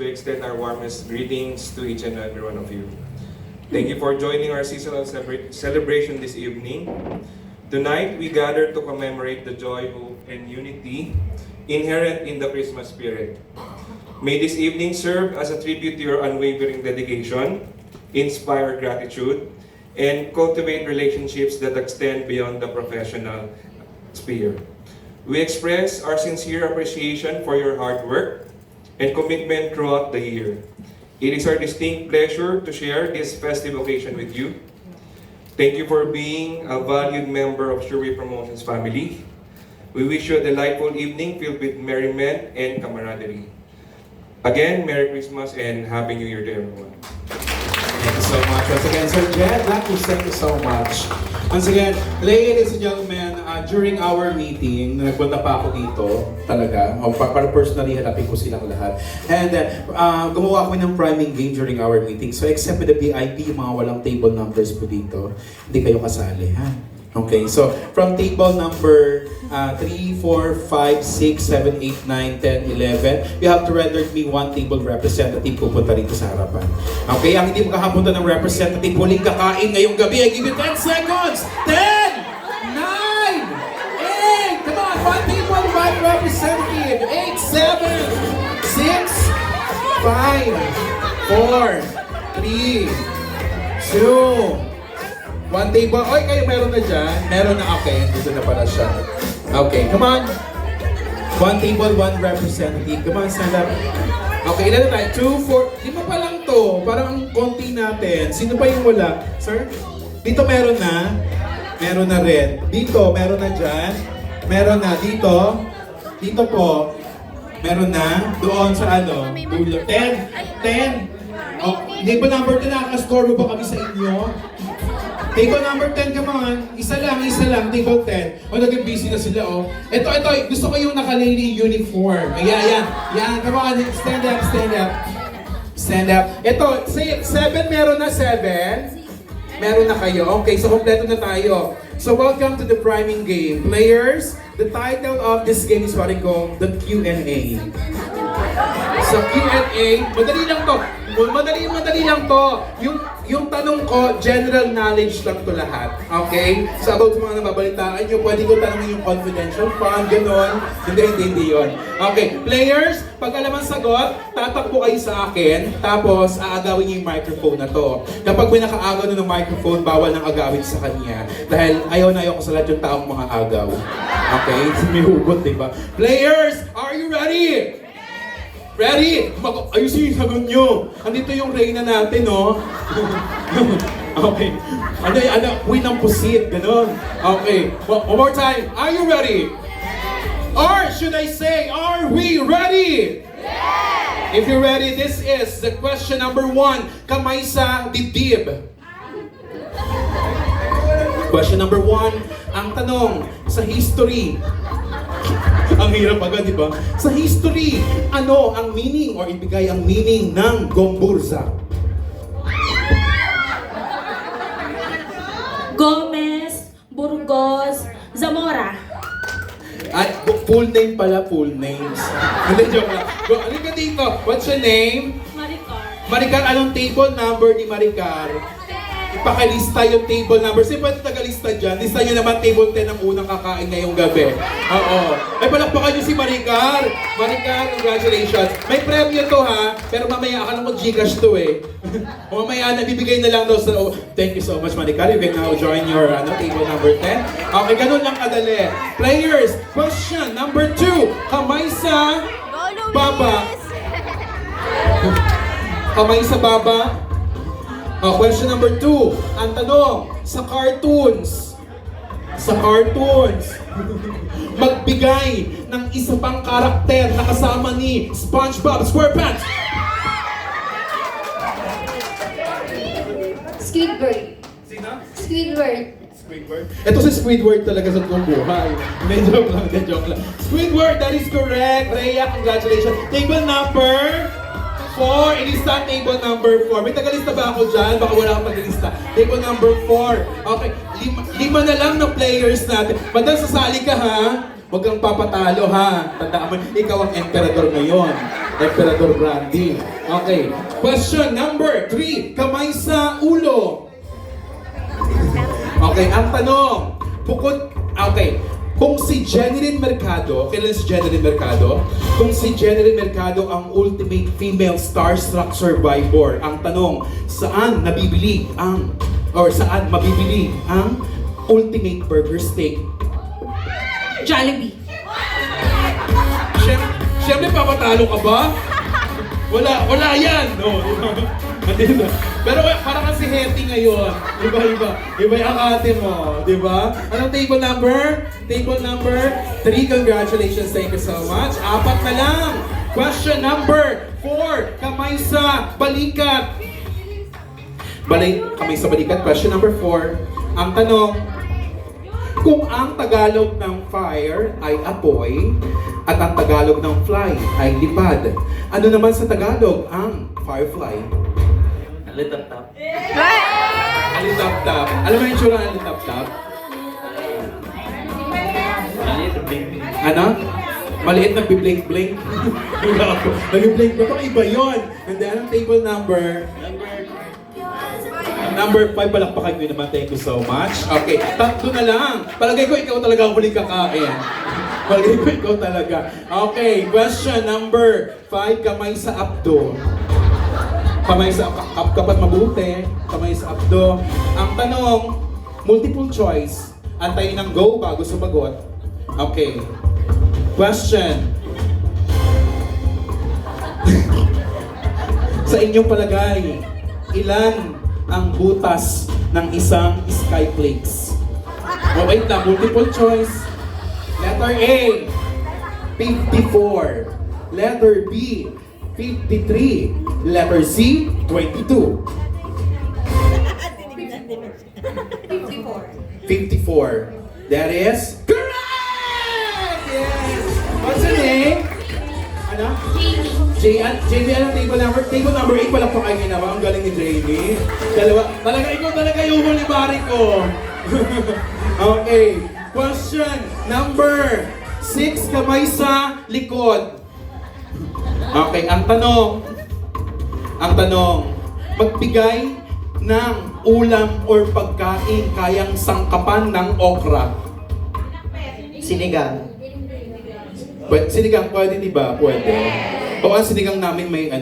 to extend our warmest greetings to each and every one of you. Thank you for joining our seasonal celebration this evening. Tonight, we gather to commemorate the joy, hope, and unity inherent in the Christmas spirit. May this evening serve as a tribute to your unwavering dedication, inspire gratitude, and cultivate relationships that extend beyond the professional sphere. We express our sincere appreciation for your hard work and commitment throughout the year. It is our distinct pleasure to share this festive occasion with you. Thank you for being a valued member of Sherway Promotions family. We wish you a delightful evening filled with merriment and camaraderie. Again, Merry Christmas and Happy New Year to everyone. Thank you so much. Once again, Sir Jed, thank you so much. Once again, ladies and gentlemen, during our meeting, nagpunta pa ako dito, talaga, para personally hanapin ko silang lahat. And gumawa kami ng priming game during our meeting. So except with the VIP, yung mga walang table numbers po dito, hindi kayo kasali, ha? Okay, so from table number 3, 4, 5, 6, 7, 8, 9, 10, 11, you have to render me one table representative pupunta rito sa harapan. Okay, ang hindi makahapunta ng representative, huling kakain ngayong gabi. I give you 10 seconds! 10! 9! 8! Come on, one table, one representative! 8, 7, 6, 5, 4, 3, 2, one table. Oy, kayo meron na dyan? Meron na, okay. Dito na pala siya. Okay, come on. One table, one representative. Come on, stand up. Okay, ilan na tayo? 2, 4, 5 pa lang to. Parang ang konti natin. Sino pa yung wala? Sir? Dito meron na. Meron na rin. Dito, meron na dyan. Meron na. Dito. Dito po. Meron na. Doon sa ano? Dulo. 10. 10. Oh, table number 10, nakaka-score ba kami sa inyo? Table number 10, come on. Isa lang, table 10. O, naging busy na sila, oh. Ito, gusto ko yung naka-lady uniform. Ayan. Come on, stand up. Stand up. Ito, 7, meron na 7. Meron na kayo. Okay, so kompleto na tayo. So, welcome to the priming game. Players, the title of this game is what I call the Q&A. So, Q&A, madali lang to. Madali lang to. Yung tanong ko, general knowledge lang to lahat. Okay? So about sa mga nababalitaan nyo, pwede ko tanongin yung confidential fund, gano'n. Hindi yun. Okay, players, pag alam ang sagot, tatakbo kayo sa akin, tapos aagawin niyo yung microphone na to. Kapag may nakaagaw na ng microphone, bawal nang agawin sa kanya. Dahil ayaw ko sa lahat yung taong mga agaw. Okay? May hugot, diba? Players, are you ready? Ready? Ayusin yung sagot nyo. Andito yung reyna natin, no? Okay. Win ang pusit, gano'n. Okay. One more time. Are you ready? Or should I say, are we ready? Yes! If you're ready, this is the question number 1. Kamay sa dibdib. Question number 1. Ang tanong, sa history, ang hirap agad, di ba? Sa history, ano ang meaning or ibigay ang meaning ng Gomburza? Gomez, Burgos, Zamora. Ay, full name pala, full names. Hindi, joke lang. Halika dito. What's your name? Maricar. Maricar, anong table number ni Maricar? Ipakilista yung table number. Sino pwede tagalista dyan? Lista nyo naman table 10 ang unang kakain ngayong gabi. Oo. Ay, palakpakan nyo si Maricar. Maricar, congratulations. May premyo to, ha? Pero mamaya, akala mo Gcash to, eh. O mamaya, nabibigay na lang daw sa... Oh, thank you so much, Maricar. You can now join your table number 10. Okay, ganun lang kadali. Players, question number 2. Kamay sa baba. Kamay sa baba. Question number 2. Ang tanong, sa cartoons, magbigay ng isa pang karakter na kasama ni SpongeBob SquarePants. Squidward. Sino? Squidward. Squidward? Ito si Squidward talaga sa buong buhay. Hindi, joke lang. Squidward, that is correct. Rhea, congratulations. Table number 4. Ilista table number 4. May tagalista ba ako dyan? Baka wala akong tagalista. Table number 4. Okay, lima na lang na players natin. Madal, sasali ka, ha? Huwag kang papatalo, ha? Tandaan mo, ikaw ang emperador ngayon. Emperador Brandy. Okay. Question number 3. Kamay sa ulo. Okay, ang tanong. Kung si Jeneline Mercado, kailan si Jeneline Mercado? Kung si Jeneline Mercado ang ultimate female starstruck survivor, ang tanong, saan mabibili ang ultimate burger steak? Jollibee. Siyempre, papatalo ka ba? Wala yan! No, di ba? Pero parang kasi Hetty ngayon. Iba yung ate mo. Di ba? Anong table number? Table number 3. Congratulations. Thank you so much. 4 na lang. Question number 4. Kamay sa balikat. Kamay sa balikat. Question number 4. Ang tanong, kung ang Tagalog ng fire ay apoy at ang Tagalog ng fly ay lipad, ano naman sa Tagalog ang firefly? Alitap-tap. Alitap-tap. Alam mo yung tsura ng alitap-tap? Alitap-baby. Ano? Maliit na biblink-blink. Nag-blink ba? Baka iba yun. And then, ang table number? Number 5, palakpakan nyo naman. Thank you so much. Okay, 3 na lang. Palagay ko ikaw talaga ang huling kakain. Palagay ko ikaw talaga. Okay, question number 5, kamay sa abdo. Kamay sa kapat mabuti, kamay sa abdo. Ang tanong, multiple choice. Antayin ng go bago sumagot. Okay. Question. Sa inyong palagay, ilan ang butas ng isang skyflakes? Oh, wait lang, multiple choice. Letter A, 54. Letter B, 53. Letter C, 22. 54. That is correct! Yes! What's your name? Ano? Jamie, anong table number? Table number 8, walang pakain naman. Ang galing ni Jamie. Ikaw talaga yung huli bari ko. Okay. Question number 6, kamay sa likod. Okay, ang tanong, magbigay ng ulam or pagkain kayang sangkapan ng okra. Sinigang. Sinigang pwede, di ba? Pwede. O ang sinigang namin may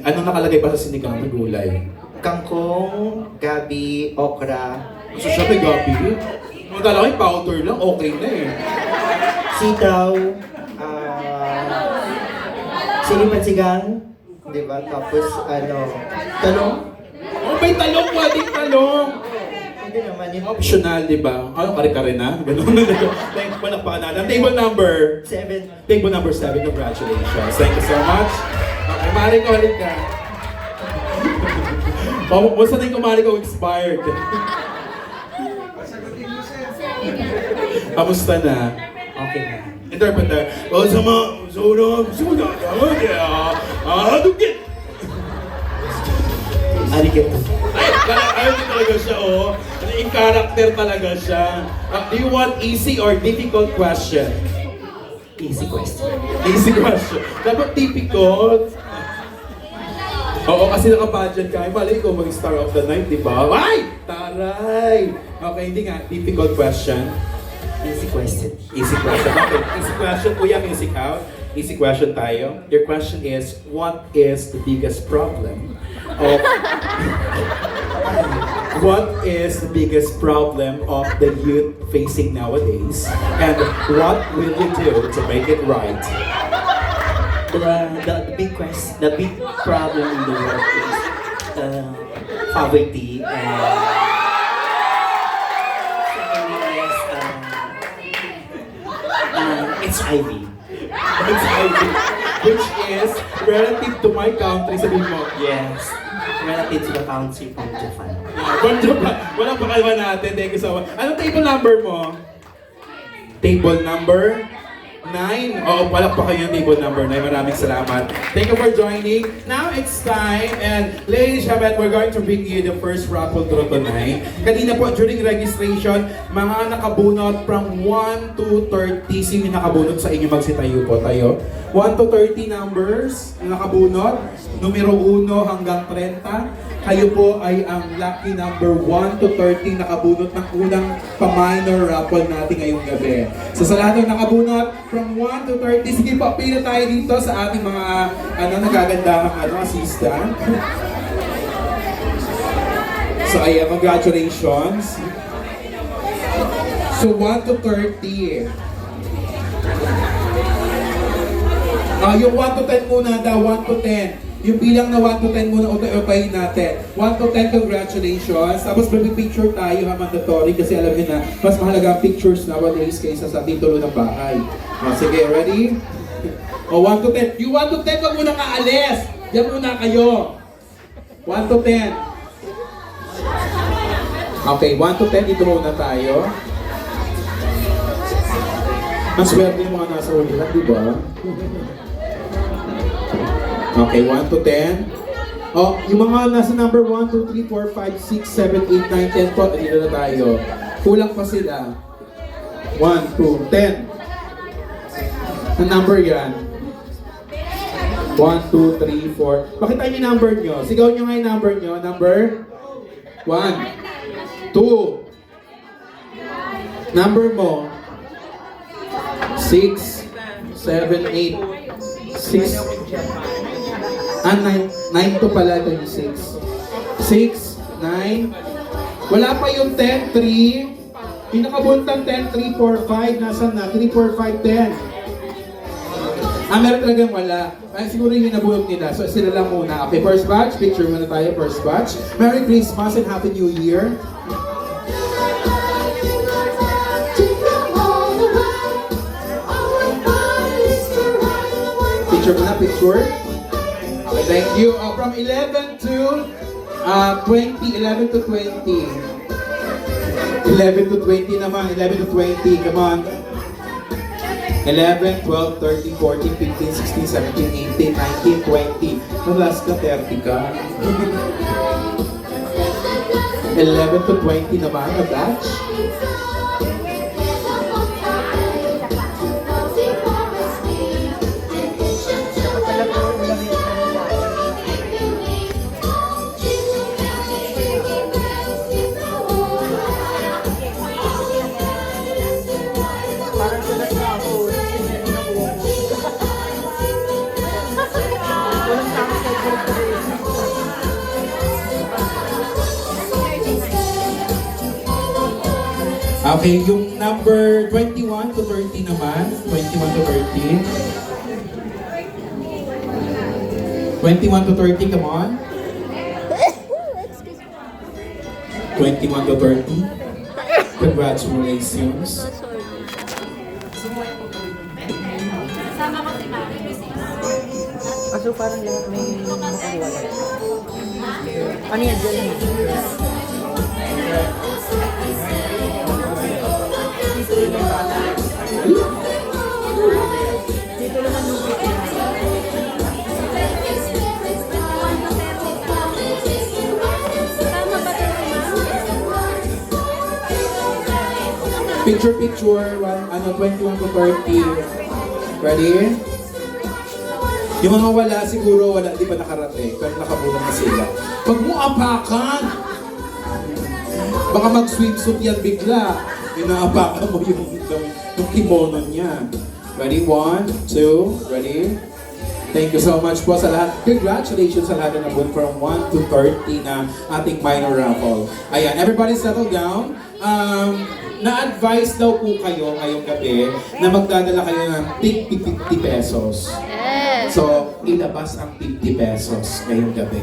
nakalagay pa sa sinigang na gulay? Kangkong, gabi, okra, So siya may gabi. Kung talaga powder lang, okay na eh. sitaw, sinipansigang, di ba? Tapos, talong. Oh, may talong, pwedeng talong. Hindi naman yun. Optional, di ba? Ano, kare-kare na? Ganun na. Thank you, palakpakan natin. Table number 7. Table number 7, congratulations. Thank you so much. Okay, Mari ko, halik ka. Basta na yung kumari ko expired. Kamusta na? Okay na. Interpreter. Oh, sama, dugit! Arigato. Ayaw din talaga siya, oh. In character talaga siya. Do you want easy or difficult question? Easy question. Easy question. Dapat difficult. Oo, kasi naka-budget ka. Mali ko mag-star of the night, di ba? Ay! Taray! Okay, hindi nga. Difficult question. Easy question. Easy question. Okay, easy question. Kuya, music out. Easy question tayo. Your question is, what is the biggest problem of... What is the biggest problem of the youth facing nowadays? And what will you do to make it right? The big problem in the world is poverty and secondly is HIV. It's ID, which is relative to my country, sabihin mo. Yes, relative to the country from Japan. From Japan. Walang pakalma natin. Thank you so much. Anong table number mo? Table number 9. Oo, palakpakan yung table number 9. Maraming salamat. Thank you for joining. Now it's time. And ladies and gentlemen, we're going to bring you the first raffle draw tonight. Kanina po, during registration, mga nakabunot from 1 to 30. Sino nakabunot sa inyo? Magsitayo po tayo. 1 to 30 numbers na nakabunot. Numero 1 hanggang 30. Kayo po ay ang lucky number 1 to 30 nakabunot ng unang pa-minor raffle natin ngayong gabi. So sa lahat ng nakabunot, from 1 to 30, sige po, pila tayo dito sa ating mga nagagandahang assistant. So ayan, congratulations. So 1 to 30. Yung 1 to 10 muna daw, 1 to 10. Yung bilang na 1 to 10 muna utayin natin. 1 to 10, congratulations. Tapos picture tayo, mandatory, kasi alam niyo na, mas mahalaga ang pictures nowadays kaysa sa titulo ng bahay. Sige, ready? 1 to 10. Yung 1 to 10, wag muna kaalis. Diyan muna kayo. 1 to 10. Okay, 1 to 10, dito muna tayo. Ang swerte yung mga nasa ulihan, di ba? Okay, 1 to 10. Yung mga nasa number 1, 2, 3, 4, 5, 6, 7, 8, 9, 10 po, dito na tayo. Kulang pa sila. 1, 2, 10. Ang number yan. 1, 2, 3, 4. Pakita niyo yung number nyo. Sigaw nyo nga yung number nyo. Number 1, 2. Number mo. 6, 7, 8. 6. 9 to pala ito yung 6. 6, 9. Wala pa yung 10, 3. Pinakabuntang 10, 3, 4, 5. Nasaan na? 3, 4, 5, 10. Meron talagang wala. Siguro yung nabulog nila. So sila lang muna. Okay, first batch. Picture muna tayo, first batch. Merry Christmas and Happy New Year. Picture muna, picture. Okay, thank you. From 11 to 20. 11 to 20. 11 to 20 naman. 11 to 20. Come on. 11, 12, 13, 14, 15, 16, 17, 18, 19, 20. Nalas ka, 30 ka. 11 to 20 naman, a batch. Okay, yung number 21 to 30 naman. 21 to 30. 21 to 30, come on. 21 to 30. Congratulations. Kaso parang lahat may nakaliwala. Ano yan dyan? Dito naman yung Picture, 21 to 30. Ready? Yung mga wala, siguro wala, di pa nakarating, pero nakabulong na sila. Huwag mo apakan! Baka mag-swimsuit yan bigla. Inaapakan mo yung kimono niya. Ready? 1, 2, ready? Thank you so much po sa lahat. Congratulations sa lahat na nabun from 1 to 30 na ating minor raffle. Ayan, everybody settle down. Na-advise daw po kayo ngayong gabi na magdadala kayo ng 50 pesos. So, ilabas ang 50 pesos ngayong gabi.